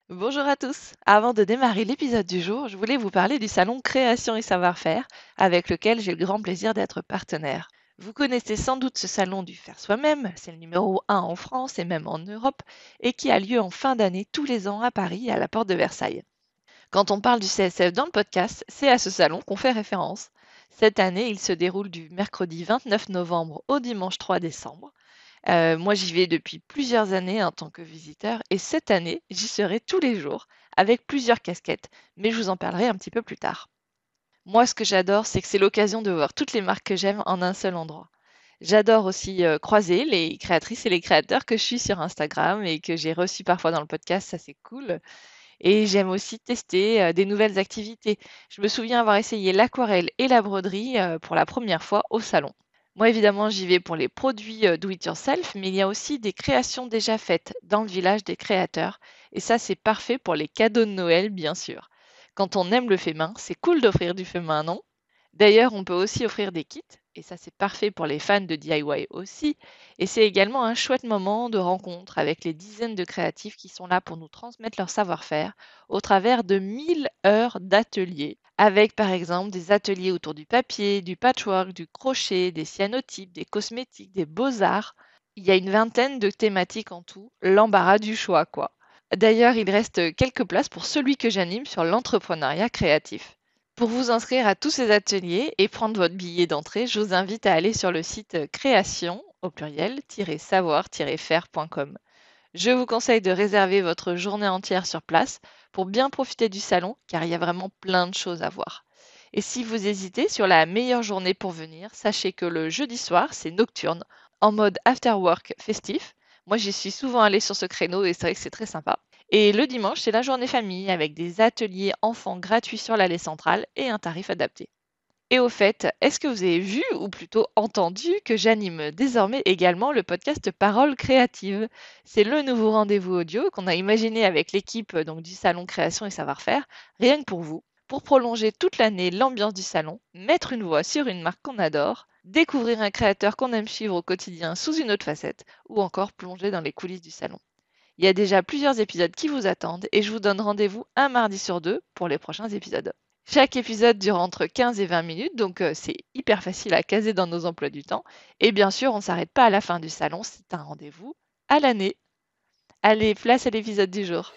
Bonjour à tous. Avant de démarrer l'épisode du jour, je voulais vous parler du salon Création et Savoir-faire, avec lequel j'ai le grand plaisir d'être partenaire. Vous connaissez sans doute ce salon du faire soi-même, c'est le numéro 1 en France et même en Europe, et qui a lieu en fin d'année tous les ans à Paris, à la porte de Versailles. Quand on parle du CSF dans le podcast, c'est à ce salon qu'on fait référence. Cette année, il se déroule du mercredi 29 novembre au dimanche 3 décembre. Moi, j'y vais depuis plusieurs années en tant que visiteur et cette année, j'y serai tous les jours avec plusieurs casquettes, mais je vous en parlerai un petit peu plus tard. Moi, ce que j'adore, c'est que c'est l'occasion de voir toutes les marques que j'aime en un seul endroit. J'adore aussi croiser les créatrices et les créateurs que je suis sur Instagram et que j'ai reçus parfois dans le podcast, ça c'est cool. Et j'aime aussi tester des nouvelles activités. Je me souviens avoir essayé l'aquarelle et la broderie pour la première fois au salon. Moi, évidemment, j'y vais pour les produits do it yourself, mais il y a aussi des créations déjà faites dans le village des créateurs. Et ça, c'est parfait pour les cadeaux de Noël, bien sûr. Quand on aime le fait main, c'est cool d'offrir du fait main, non? D'ailleurs, on peut aussi offrir des kits, et ça, c'est parfait pour les fans de DIY aussi. Et c'est également un chouette moment de rencontre avec les dizaines de créatifs qui sont là pour nous transmettre leur savoir-faire au travers de 1000 heures d'ateliers, avec par exemple des ateliers autour du papier, du patchwork, du crochet, des cyanotypes, des cosmétiques, des beaux-arts. Il y a une vingtaine de thématiques en tout, l'embarras du choix, quoi. D'ailleurs, il reste quelques places pour celui que j'anime sur l'entrepreneuriat créatif. Pour vous inscrire à tous ces ateliers et prendre votre billet d'entrée, je vous invite à aller sur le site création, au pluriel, savoir-faire.com. Je vous conseille de réserver votre journée entière sur place pour bien profiter du salon, car il y a vraiment plein de choses à voir. Et si vous hésitez sur la meilleure journée pour venir, sachez que le jeudi soir, c'est nocturne, en mode after work festif. Moi, j'y suis souvent allée sur ce créneau et c'est vrai que c'est très sympa. Et le dimanche, c'est la journée famille avec des ateliers enfants gratuits sur l'allée centrale et un tarif adapté. Et au fait, est-ce que vous avez vu ou plutôt entendu que j'anime désormais également le podcast Paroles créatives? C'est le nouveau rendez-vous audio qu'on a imaginé avec l'équipe donc du salon Création et Savoir-faire, rien que pour vous, pour prolonger toute l'année l'ambiance du salon, mettre une voix sur une marque qu'on adore, découvrir un créateur qu'on aime suivre au quotidien sous une autre facette, ou encore plonger dans les coulisses du salon. Il y a déjà plusieurs épisodes qui vous attendent et je vous donne rendez-vous un mardi sur deux pour les prochains épisodes. Chaque épisode dure entre 15 et 20 minutes, donc c'est hyper facile à caser dans nos emplois du temps. Et bien sûr, on ne s'arrête pas à la fin du salon, c'est un rendez-vous à l'année. Allez, place à l'épisode du jour.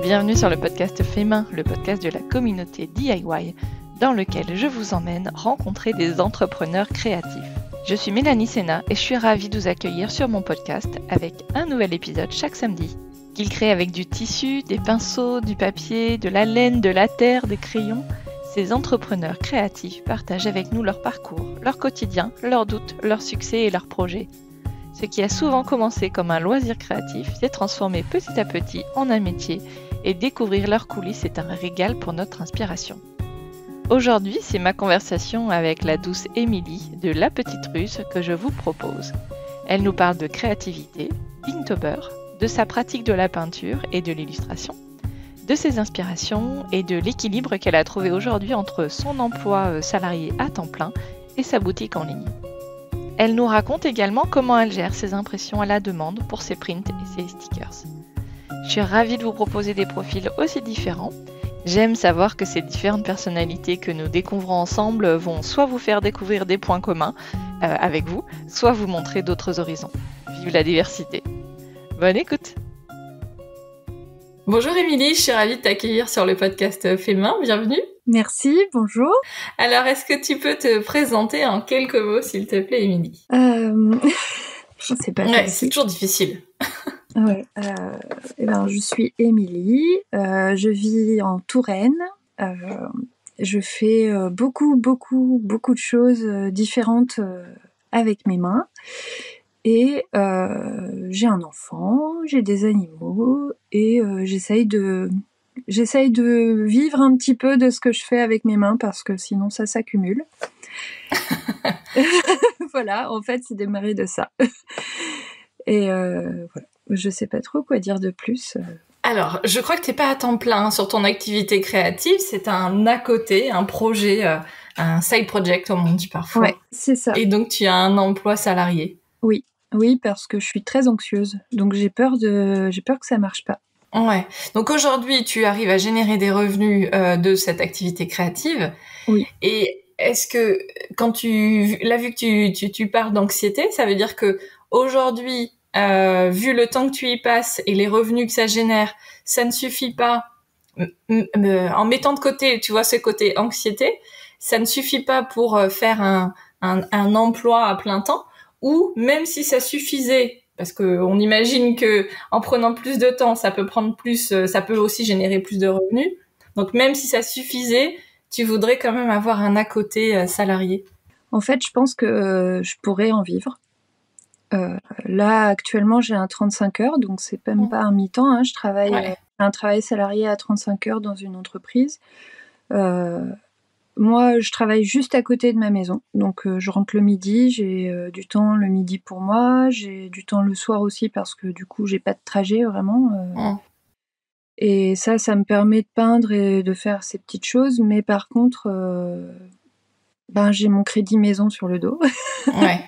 Bienvenue sur le podcast Fait Main, le podcast de la communauté DIY, dans lequel je vous emmène rencontrer des entrepreneurs créatifs. Je suis Mélanie Sénat et je suis ravie de vous accueillir sur mon podcast avec un nouvel épisode chaque samedi. Qu'ils créent avec du tissu, des pinceaux, du papier, de la laine, de la terre, des crayons, ces entrepreneurs créatifs partagent avec nous leur parcours, leur quotidien, leurs doutes, leurs succès et leurs projets. Ce qui a souvent commencé comme un loisir créatif s'est transformé petit à petit en un métier et découvrir leurs coulisses est un régal pour notre inspiration. Aujourd'hui, c'est ma conversation avec la douce Émilie de La Petite Russe que je vous propose. Elle nous parle de créativité, d'Inktober, de sa pratique de la peinture et de l'illustration, de ses inspirations et de l'équilibre qu'elle a trouvé aujourd'hui entre son emploi salarié à temps plein et sa boutique en ligne. Elle nous raconte également comment elle gère ses impressions à la demande pour ses prints et ses stickers. Je suis ravie de vous proposer des profils aussi différents. J'aime savoir que ces différentes personnalités que nous découvrons ensemble vont soit vous faire découvrir des points communs avec vous, soit vous montrer d'autres horizons. Vive la diversité! Bonne écoute! Bonjour Émilie, je suis ravie de t'accueillir sur le podcast Fait Main, bienvenue! Merci, bonjour. Alors, est-ce que tu peux te présenter en quelques mots, s'il te plaît, Émilie? C'est pas Ouais, facile. c'est toujours difficile. Ouais. Je suis Émilie, je vis en Touraine. Je fais beaucoup de choses différentes avec mes mains. Et j'ai un enfant, j'ai des animaux et j'essaye de vivre un petit peu de ce que je fais avec mes mains parce que sinon ça s'accumule. Voilà, en fait, c'est démarré de ça. Et voilà, je sais pas trop quoi dire de plus. Alors, je crois que t'es pas à temps plein sur ton activité créative, c'est un à côté, un projet, un side project, comme on dit parfois. Ouais, c'est ça. Et donc, tu as un emploi salarié. Oui, Oui, parce que je suis très anxieuse, donc j'ai peur que ça marche pas. Ouais. Donc aujourd'hui, tu arrives à générer des revenus de cette activité créative. Oui. Et est-ce que vu que tu parles d'anxiété, ça veut dire que aujourd'hui, vu le temps que tu y passes et les revenus que ça génère, ça ne suffit pas. En mettant de côté, tu vois, ce côté anxiété, ça ne suffit pas pour faire un emploi à plein temps, ou même si ça suffisait, parce que on imagine que en prenant plus de temps, ça peut prendre plus, ça peut aussi générer plus de revenus. Donc même si ça suffisait, tu voudrais quand même avoir un à côté salarié. En fait, je pense que je pourrais en vivre. Là, actuellement, j'ai un 35 heures, donc c'est même pas un mi-temps. Hein. Je travaille un travail salarié à 35 heures dans une entreprise. Moi, je travaille juste à côté de ma maison, donc je rentre le midi, j'ai du temps le midi pour moi, j'ai du temps le soir aussi parce que du coup, j'ai pas de trajet vraiment. Et ça me permet de peindre et de faire ces petites choses, mais par contre, j'ai mon crédit maison sur le dos. Ouais.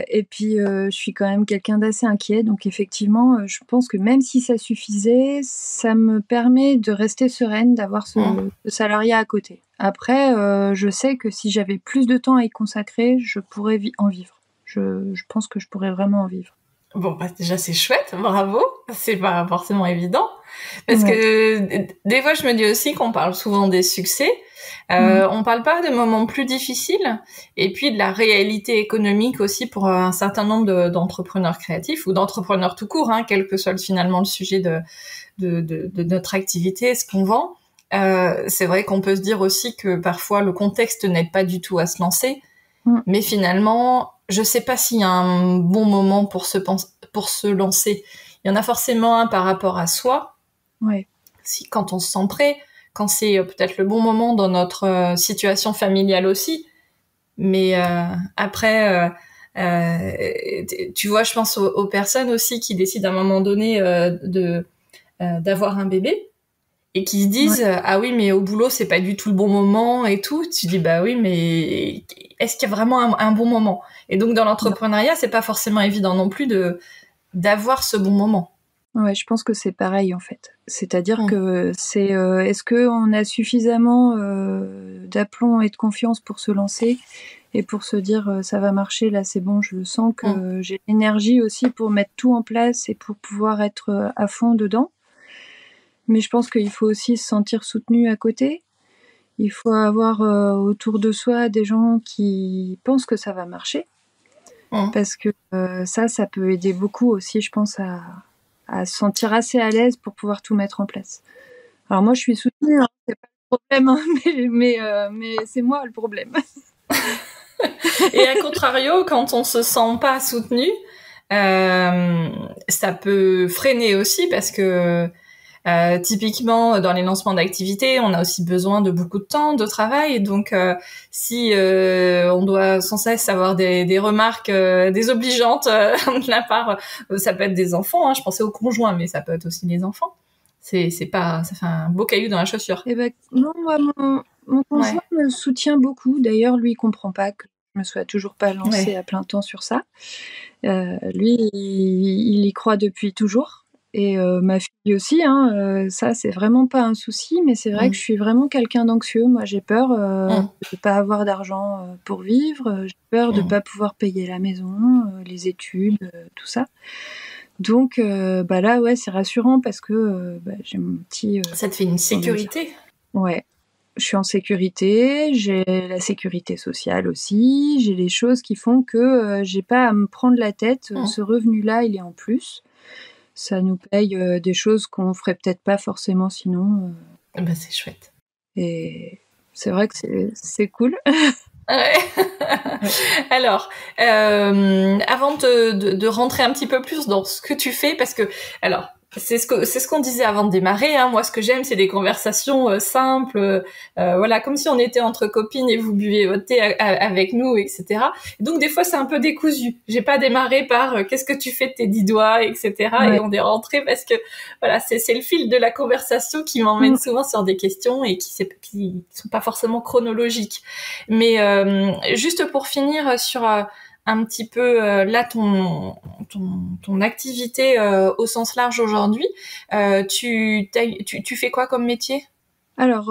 Et puis, je suis quand même quelqu'un d'assez inquiet, donc effectivement, je pense que même si ça suffisait, ça me permet de rester sereine, d'avoir ce salariat à côté. Après, je sais que si j'avais plus de temps à y consacrer, je pourrais en vivre. Je pense que je pourrais vraiment en vivre. Bon, déjà, c'est chouette, bravo. C'est pas forcément évident. Parce que des fois, je me dis aussi qu'on parle souvent des succès. On parle pas de moments plus difficiles, et puis de la réalité économique aussi pour un certain nombre d'entrepreneurs créatifs ou d'entrepreneurs tout court, hein, quel que soit finalement le sujet de notre activité, ce qu'on vend. C'est vrai qu'on peut se dire aussi que parfois le contexte n'aide pas du tout à se lancer, mais finalement, je sais pas s'il y a un bon moment pour se lancer. Il y en a forcément un par rapport à soi. Ouais. Quand on se sent prêt, quand c'est peut-être le bon moment dans notre situation familiale aussi. Mais après, tu vois, je pense aux personnes aussi qui décident à un moment donné d'avoir un bébé et qui se disent ah oui, mais au boulot c'est pas du tout le bon moment et tout. Tu dis bah oui, mais est-ce qu'il y a vraiment un bon moment? Et donc dans l'entrepreneuriat, c'est pas forcément évident non plus d'avoir ce bon moment. Ouais, je pense que c'est pareil en fait. C'est-à-dire que c'est est-ce que on a suffisamment d'aplomb et de confiance pour se lancer et pour se dire ça va marcher, là c'est bon, je le sens que j'ai l'énergie aussi pour mettre tout en place et pour pouvoir être à fond dedans. Mais je pense qu'il faut aussi se sentir soutenu à côté. Il faut avoir autour de soi des gens qui pensent que ça va marcher. Parce que ça peut aider beaucoup aussi, je pense, à se sentir assez à l'aise pour pouvoir tout mettre en place. Alors moi, je suis soutenue, hein, c'est pas le problème, hein, mais c'est moi le problème. Et à contrario, quand on se sent pas soutenu, ça peut freiner aussi parce que typiquement dans les lancements d'activités, on a aussi besoin de beaucoup de temps de travail, et donc si on doit sans cesse avoir des remarques désobligeantes de la part, ça peut être des enfants, hein, je pensais aux conjoints, mais ça peut être aussi les enfants. C'est pas, ça fait un beau caillou dans la chaussure. Eh ben non, moi mon conjoint me soutient beaucoup. D'ailleurs, lui il comprend pas que je me sois toujours pas lancée à plein temps sur ça. Lui, il y croit depuis toujours. Et ma fille aussi, hein, ça c'est vraiment pas un souci, mais c'est vrai que je suis vraiment quelqu'un d'anxieux. Moi j'ai peur de pas avoir d'argent pour vivre, j'ai peur de pas pouvoir payer la maison, les études, tout ça. Donc là ouais, c'est rassurant parce que j'ai mon petit... ça te fait une sécurité. Ouais. Je suis en sécurité, j'ai la sécurité sociale aussi, j'ai les choses qui font que j'ai pas à me prendre la tête. Ce revenu-là, il est en plus. Ça nous paye des choses qu'on ferait peut-être pas forcément sinon. Bah, c'est chouette. Et c'est vrai que c'est cool. Ouais. Alors, avant de rentrer un petit peu plus dans ce que tu fais, parce que alors c'est ce qu'on disait avant de démarrer, hein. Moi, ce que j'aime, c'est des conversations simples, voilà, comme si on était entre copines et vous buviez votre thé avec nous, etc. Et donc des fois, c'est un peu décousu. J'ai pas démarré par qu'est-ce que tu fais de tes 10 doigts, etc. Ouais. Et on est rentré parce que voilà, c'est le fil de la conversation qui m'emmène souvent sur des questions et qui sont pas forcément chronologiques. Mais juste pour finir sur un petit peu là ton activité au sens large aujourd'hui, tu fais quoi comme métier? Alors,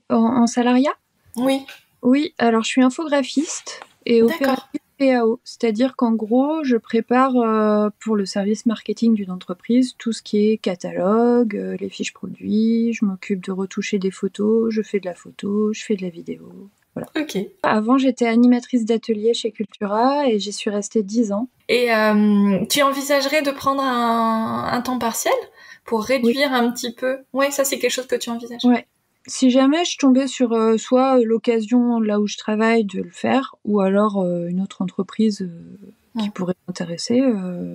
en salariat? Oui. Oui, alors je suis infographiste et D'accord. opératrice PAO, c'est-à-dire qu'en gros, je prépare pour le service marketing d'une entreprise tout ce qui est catalogue, les fiches produits, je m'occupe de retoucher des photos, je fais de la photo, je fais de la vidéo. Voilà. Ok. Avant, j'étais animatrice d'atelier chez Cultura et j'y suis restée 10 ans. Et tu envisagerais de prendre un temps partiel pour réduire un petit peu? Ouais, ça c'est quelque chose que tu envisages. Ouais. Si jamais je tombais sur soit l'occasion là où je travaille de le faire, ou alors une autre entreprise qui pourrait m'intéresser,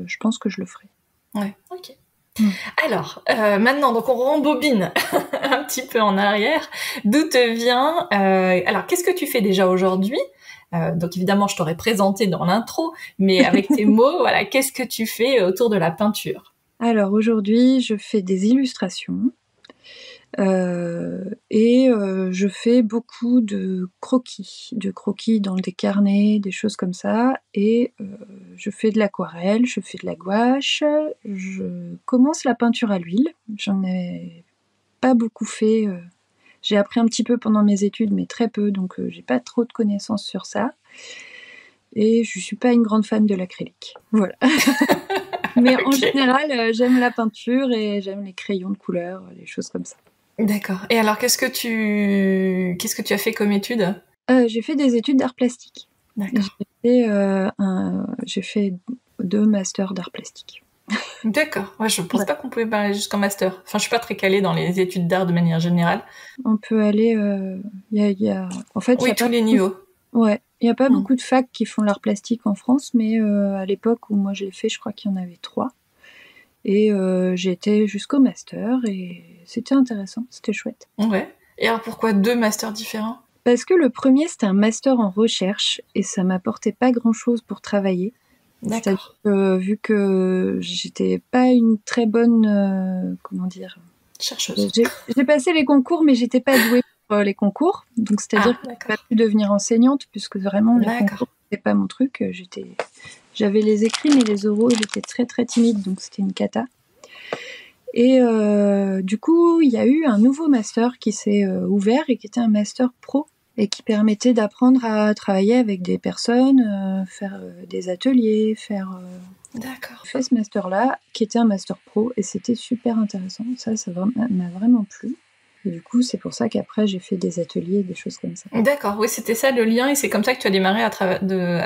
je pense que je le ferais. Ouais, ok. Alors, maintenant, donc on rembobine un petit peu en arrière. D'où te vient... alors, qu'est-ce que tu fais déjà aujourd'hui? Donc évidemment, je t'aurais présenté dans l'intro, mais avec tes mots, voilà, qu'est-ce que tu fais autour de la peinture? Alors aujourd'hui, je fais des illustrations et je fais beaucoup de croquis dans des carnets, des choses comme ça, et je fais de l'aquarelle, je fais de la gouache, je commence la peinture à l'huile. J'en ai pas beaucoup fait. J'ai appris un petit peu pendant mes études, mais très peu, donc j'ai pas trop de connaissances sur ça. Et je suis pas une grande fan de l'acrylique. Voilà. Mais en général, j'aime la peinture et j'aime les crayons de couleur, les choses comme ça. D'accord. Et alors, qu'est-ce que tu as fait comme études? J'ai fait des études d'art plastique. D'accord. J'ai fait 2 masters d'art plastique. D'accord. Ouais, je pense pas qu'on pouvait parler jusqu'en master. Enfin, je suis pas très calée dans les études d'art de manière générale. On peut aller, en fait, oui, tous les niveaux. Ouais, il n'y a pas beaucoup de facs qui font l'art plastique en France, mais à l'époque où moi je l'ai fait, je crois qu'il y en avait 3. Et j'ai été jusqu'au master et c'était intéressant, c'était chouette. Ouais. Et alors pourquoi 2 masters différents? Parce que le premier, c'était un master en recherche et ça m'apportait pas grand-chose pour travailler. D'accord. Vu que j'étais pas une très bonne, chercheuse. J'ai passé les concours, mais j'étais pas douée pour les concours. Donc c'est-à-dire que j'ai pas pu devenir enseignante puisque vraiment les concours c'était pas mon truc. J'avais les écrits, mais les oraux j'étais très très timide, donc c'était une cata. Et du coup, il y a eu un nouveau master qui s'est ouvert et qui était un master pro et qui permettait d'apprendre à travailler avec des personnes, faire des ateliers, D'accord. J'ai fait ce master-là, qui était un master pro, et c'était super intéressant. Ça m'a vraiment plu. Et du coup, c'est pour ça qu'après, j'ai fait des ateliers, des choses comme ça. D'accord, oui, c'était ça le lien, et c'est comme ça que tu as démarré à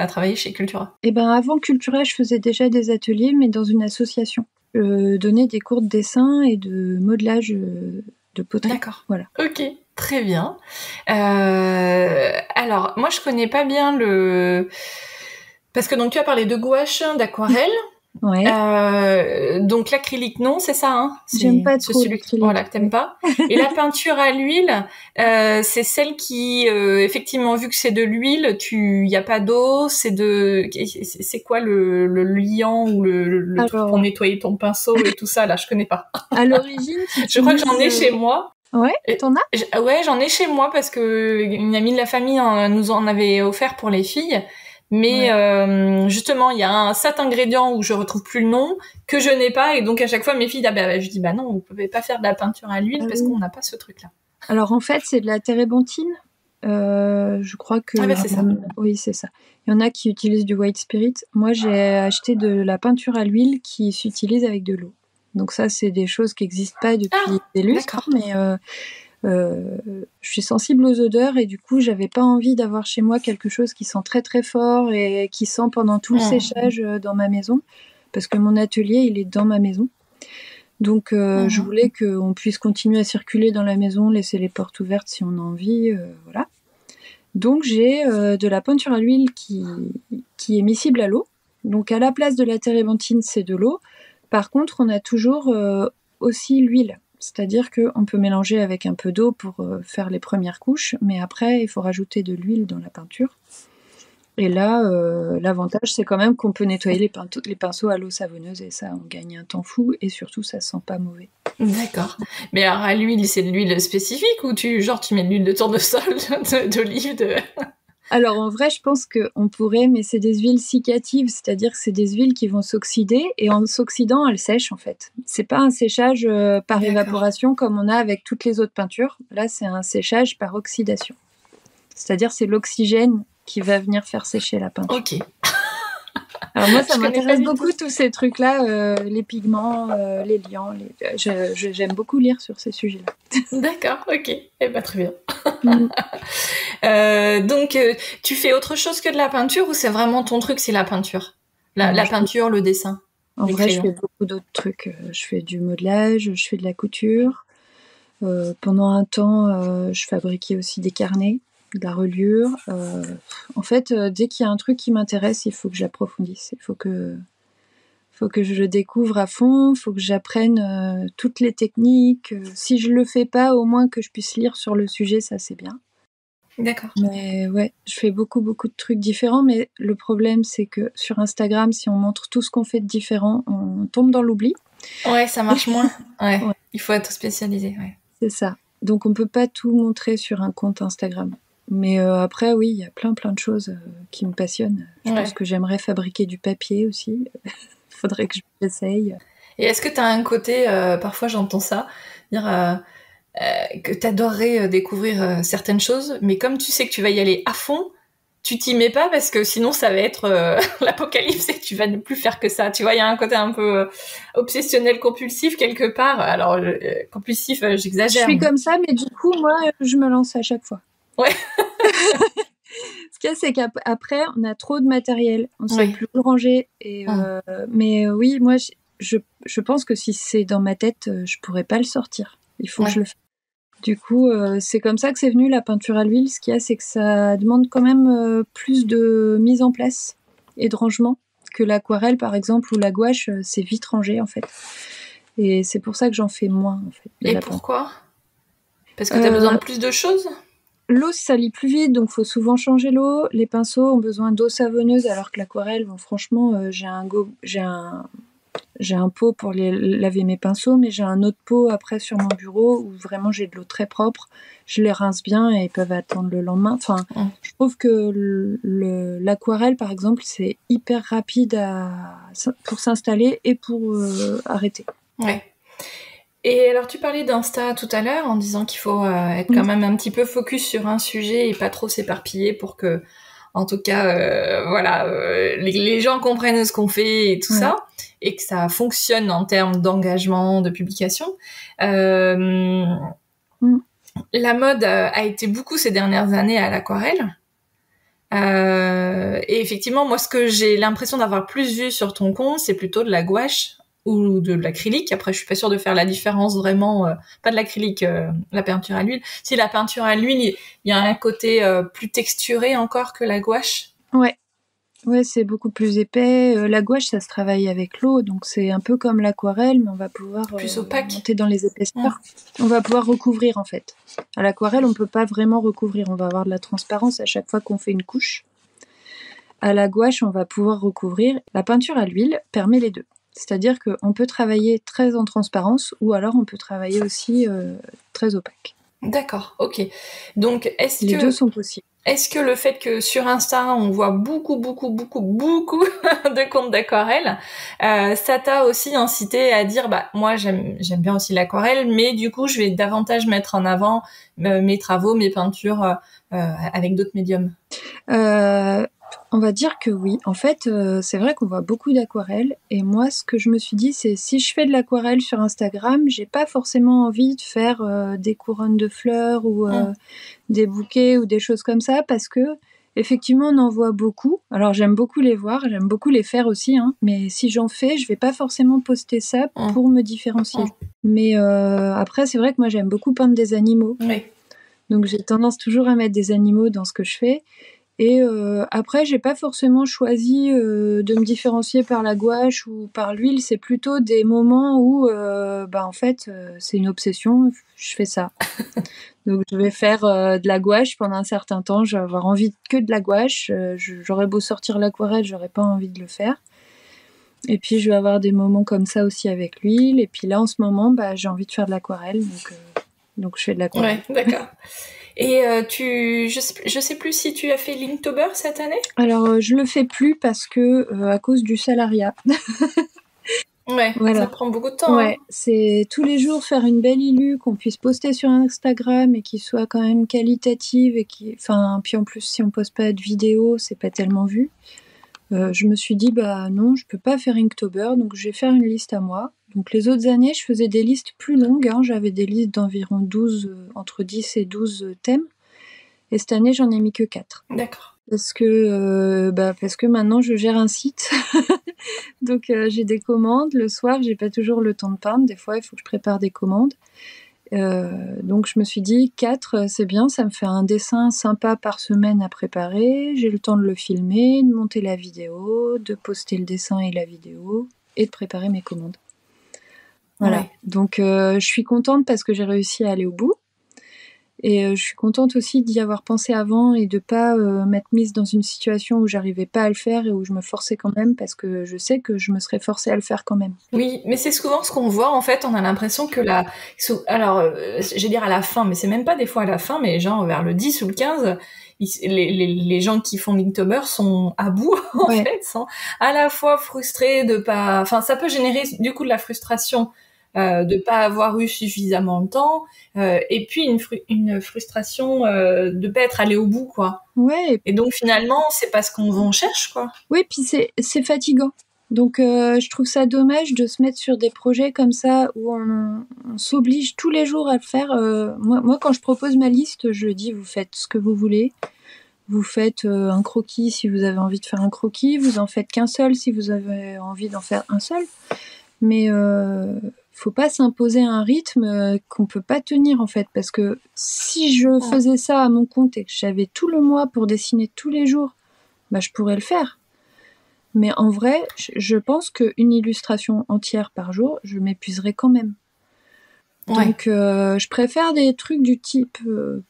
travailler chez Cultura. Et ben, avant Cultura, je faisais déjà des ateliers, mais dans une association. Je donnais des cours de dessin et de modelage de poterie. D'accord. Voilà. Ok, très bien. Alors, moi, je connais pas bien parce que donc tu as parlé de gouache, d'aquarelle. Ouais. Donc l'acrylique, non, c'est ça, hein? J'aime pas trop l'acrylique. Voilà, que t'aimes pas. Et la peinture à l'huile, c'est celle qui, effectivement, vu que c'est de l'huile, y a pas d'eau, c'est quoi le liant ou le truc pour nettoyer ton pinceau et tout ça, là, je connais pas. À l'origine, je crois que j'en ai chez moi. Ouais, t'en as? Ouais, j'en ai chez moi parce que une amie de la famille nous en avait offert pour les filles. Mais justement, il y a un certain ingrédient où je retrouve plus le nom que je n'ai pas, et donc à chaque fois mes filles, je dis bah non, vous pouvez pas faire de la peinture à l'huile parce qu'on n'a pas ce truc-là. Alors en fait, c'est de la térébenthine. Je crois que c'est ça. Oui, c'est ça. Il y en a qui utilisent du white spirit. Moi, j'ai acheté de la peinture à l'huile qui s'utilise avec de l'eau. Donc ça, c'est des choses qui n'existent pas depuis des lustres, mais je suis sensible aux odeurs et du coup j'avais pas envie d'avoir chez moi quelque chose qui sent très très fort et qui sent pendant tout le séchage dans ma maison, parce que mon atelier il est dans ma maison, donc je voulais qu'on puisse continuer à circuler dans la maison, laisser les portes ouvertes si on a envie, voilà. Donc j'ai de la peinture à l'huile qui est miscible à l'eau, donc à la place de la térébenthine c'est de l'eau. Par contre on a toujours aussi l'huile. C'est-à-dire qu'on peut mélanger avec un peu d'eau pour faire les premières couches, mais après, il faut rajouter de l'huile dans la peinture. Et là, l'avantage, c'est quand même qu'on peut nettoyer les pinceaux à l'eau savonneuse, et ça, on gagne un temps fou, et surtout, ça sent pas mauvais. D'accord. Mais alors, à l'huile, c'est de l'huile spécifique, ou tu mets de l'huile de tournesol, d'olive, Alors en vrai, je pense qu'on pourrait, mais c'est des huiles cicatives, c'est-à-dire que c'est des huiles qui vont s'oxyder et en s'oxydant, elles sèchent en fait. C'est pas un séchage par évaporation comme on a avec toutes les autres peintures. Là, c'est un séchage par oxydation. C'est-à-dire c'est l'oxygène qui va venir faire sécher la peinture. Ok. Alors moi, ça m'intéresse beaucoup tous ces trucs-là, les pigments, les liants. J'aime beaucoup lire sur ces sujets-là. D'accord, ok. Eh ben, très bien. Donc, tu fais autre chose que de la peinture ou c'est vraiment ton truc, c'est la peinture, la peinture, le dessin? En vrai, je fais beaucoup d'autres trucs. Je fais du modelage, je fais de la couture. Pendant un temps, je fabriquais aussi des carnets, de la reliure. En fait, dès qu'il y a un truc qui m'intéresse, il faut que j'approfondisse. Il faut que je le découvre à fond. Il faut que j'apprenne toutes les techniques. Si je le fais pas, au moins que je puisse lire sur le sujet, ça c'est bien. D'accord. Mais ouais, je fais beaucoup de trucs différents. Mais le problème, c'est que sur Instagram, si on montre tout ce qu'on fait de différent, on tombe dans l'oubli. Ouais, ça marche moins. Ouais. Il faut être spécialisé. Ouais. C'est ça. Donc on peut pas tout montrer sur un compte Instagram. Mais après, oui, il y a plein de choses qui me passionnent. Je pense que j'aimerais fabriquer du papier aussi. Il faudrait que j'essaye. Et est-ce que tu as un côté, parfois j'entends ça, dire que tu adorerais découvrir certaines choses, mais comme tu sais que tu vas y aller à fond, tu t'y mets pas parce que sinon ça va être l'apocalypse et tu vas ne plus faire que ça. Tu vois, il y a un côté un peu obsessionnel, compulsif quelque part. Alors, compulsif, j'exagère. Je suis comme ça, mais du coup, moi, je me lance à chaque fois. Ouais. Ce qu'il y a, c'est qu'après, on a trop de matériel. On ne sait plus le ranger. Et, mais oui, moi, je pense que si c'est dans ma tête, je pourrais pas le sortir. Il faut que je le fasse. Du coup, c'est comme ça que c'est venu la peinture à l'huile. Ce qu'il y a, c'est que ça demande quand même plus de mise en place et de rangement que l'aquarelle, par exemple, ou la gouache, c'est vite rangé, en fait. Et c'est pour ça que j'en fais moins, en fait. Et pourquoi ? Parce que tu as besoin de plus de choses ? L'eau se salit plus vite, donc il faut souvent changer l'eau. Les pinceaux ont besoin d'eau savonneuse, alors que l'aquarelle, bon, franchement, j'ai un pot pour laver mes pinceaux, mais j'ai un autre pot après sur mon bureau où vraiment j'ai de l'eau très propre. Je les rince bien et ils peuvent attendre le lendemain. Enfin, je trouve que l'aquarelle, par exemple, c'est hyper rapide pour s'installer et pour arrêter. Ouais. Et alors, tu parlais d'Insta tout à l'heure en disant qu'il faut être quand même un petit peu focus sur un sujet et pas trop s'éparpiller pour que, en tout cas, les gens comprennent ce qu'on fait et tout ça, et que ça fonctionne en termes d'engagement, de publication. La mode a été beaucoup ces dernières années à l'aquarelle. Et effectivement, moi, ce que j'ai l'impression d'avoir plus vu sur ton compte, c'est plutôt de la gouache ou de l'acrylique. Après, je suis pas sûre de faire la différence vraiment. Pas de l'acrylique, la peinture à l'huile. Si la peinture à l'huile, il y a un côté plus texturé encore que la gouache. Ouais, c'est beaucoup plus épais. La gouache, ça se travaille avec l'eau, donc c'est un peu comme l'aquarelle, mais on va pouvoir plus opaque. monter dans les épaisseurs. On va pouvoir recouvrir, en fait. À l'aquarelle, on peut pas vraiment recouvrir. On va avoir de la transparence à chaque fois qu'on fait une couche. À la gouache, on va pouvoir recouvrir. La peinture à l'huile permet les deux. C'est-à-dire qu'on peut travailler très en transparence ou alors on peut travailler aussi très opaque. D'accord, ok. Donc, les deux sont possibles. Est-ce que le fait que sur Insta, on voit beaucoup de comptes d'aquarelle, ça t'a aussi incité à dire, bah, moi, j'aime bien aussi l'aquarelle, mais du coup, je vais davantage mettre en avant mes travaux, mes peintures avec d'autres médiums? On va dire que oui. En fait, c'est vrai qu'on voit beaucoup d'aquarelles. Et moi, ce que je me suis dit, c'est si je fais de l'aquarelle sur Instagram, j'ai pas forcément envie de faire des couronnes de fleurs ou des bouquets ou des choses comme ça, parce que effectivement, on en voit beaucoup. Alors, j'aime beaucoup les voir, j'aime beaucoup les faire aussi. Hein, mais si j'en fais, je vais pas forcément poster ça pour me différencier. Mais après, c'est vrai que moi, j'aime beaucoup peindre des animaux. Oui. Donc, j'ai tendance toujours à mettre des animaux dans ce que je fais. Et après, j'ai pas forcément choisi de me différencier par la gouache ou par l'huile. C'est plutôt des moments où, en fait, c'est une obsession. Je fais ça. Donc, je vais faire de la gouache pendant un certain temps. Je vais avoir envie que de la gouache. J'aurais beau sortir l'aquarelle, j'aurais pas envie de le faire. Et puis, je vais avoir des moments comme ça aussi avec l'huile. Et puis là, en ce moment, j'ai envie de faire de l'aquarelle. Donc, je fais de l'aquarelle. Ouais, d'accord. Et je sais plus si tu as fait Linktober cette année. Alors, je le fais plus parce que à cause du salariat. Ouais, Voilà. ça prend beaucoup de temps. Ouais, c'est tous les jours faire une belle illu qu'on puisse poster sur Instagram et qui soit quand même qualitative et puis en plus si on poste pas de vidéo, c'est pas tellement vu. Je me suis dit bah non, je peux pas faire Inktober, donc je vais faire une liste à moi. Donc les autres années, je faisais des listes plus longues, hein, j'avais des listes d'environ 12, entre 10 et 12 thèmes. Et cette année, j'en ai mis que 4. D'accord. Parce que maintenant je gère un site. Donc j'ai des commandes. Le soir, j'ai pas toujours le temps de peindre. Des fois, il faut que je prépare des commandes. Donc je me suis dit 4, c'est bien, ça me fait un dessin sympa par semaine à préparer. J'ai le temps de le filmer, de monter la vidéo, de poster le dessin et la vidéo et de préparer mes commandes. Voilà. Ouais. Donc je suis contente parce que j'ai réussi à aller au bout. Et je suis contente aussi d'y avoir pensé avant et de pas m'être mise dans une situation où j'arrivais pas à le faire et où je me forçais quand même parce que je sais que je me serais forcée à le faire quand même. Oui, mais c'est souvent ce qu'on voit en fait. On a l'impression que je vais dire à la fin, mais c'est même pas des fois à la fin, mais genre vers le 10 ou le 15, les gens qui font Linktober sont à bout en Ouais. fait, sont à la fois frustrés de pas. Enfin, ça peut générer du coup de la frustration. De pas avoir eu suffisamment de temps, et puis une frustration de pas être allé au bout, quoi. Ouais. Et donc finalement, c'est pas ce qu'on cherche, quoi. Oui, puis c'est fatigant. Donc je trouve ça dommage de se mettre sur des projets comme ça où on s'oblige tous les jours à le faire. Moi, quand je propose ma liste, je dis vous faites ce que vous voulez. Vous faites un croquis si vous avez envie de faire un croquis. Vous en faites qu'un seul si vous avez envie d'en faire un seul. Mais faut pas s'imposer un rythme qu'on peut pas tenir en fait, parce que si je faisais ça à mon compte et que j'avais tout le mois pour dessiner tous les jours, bah je pourrais le faire. Mais en vrai, je pense qu'une illustration entière par jour, je m'épuiserais quand même. Ouais. Donc je préfère des trucs du type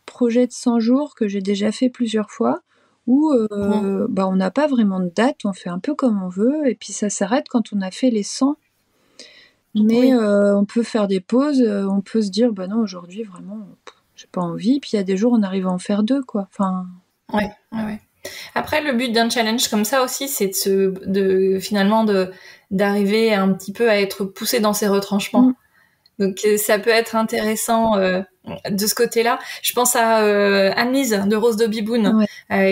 projet de 100 jours que j'ai déjà fait plusieurs fois, où on n'a pas vraiment de date, on fait un peu comme on veut, et puis ça s'arrête quand on a fait les 100. Mais on peut faire des pauses, on peut se dire bah non, aujourd'hui vraiment j'ai pas envie, puis il y a des jours on arrive à en faire 2 quoi. Enfin Ouais. Après, le but d'un challenge comme ça aussi, c'est finalement d'arriver un petit peu à être poussé dans ses retranchements. Donc ça peut être intéressant de ce côté-là. Je pense à Anne-Lise de Rose de Biboun,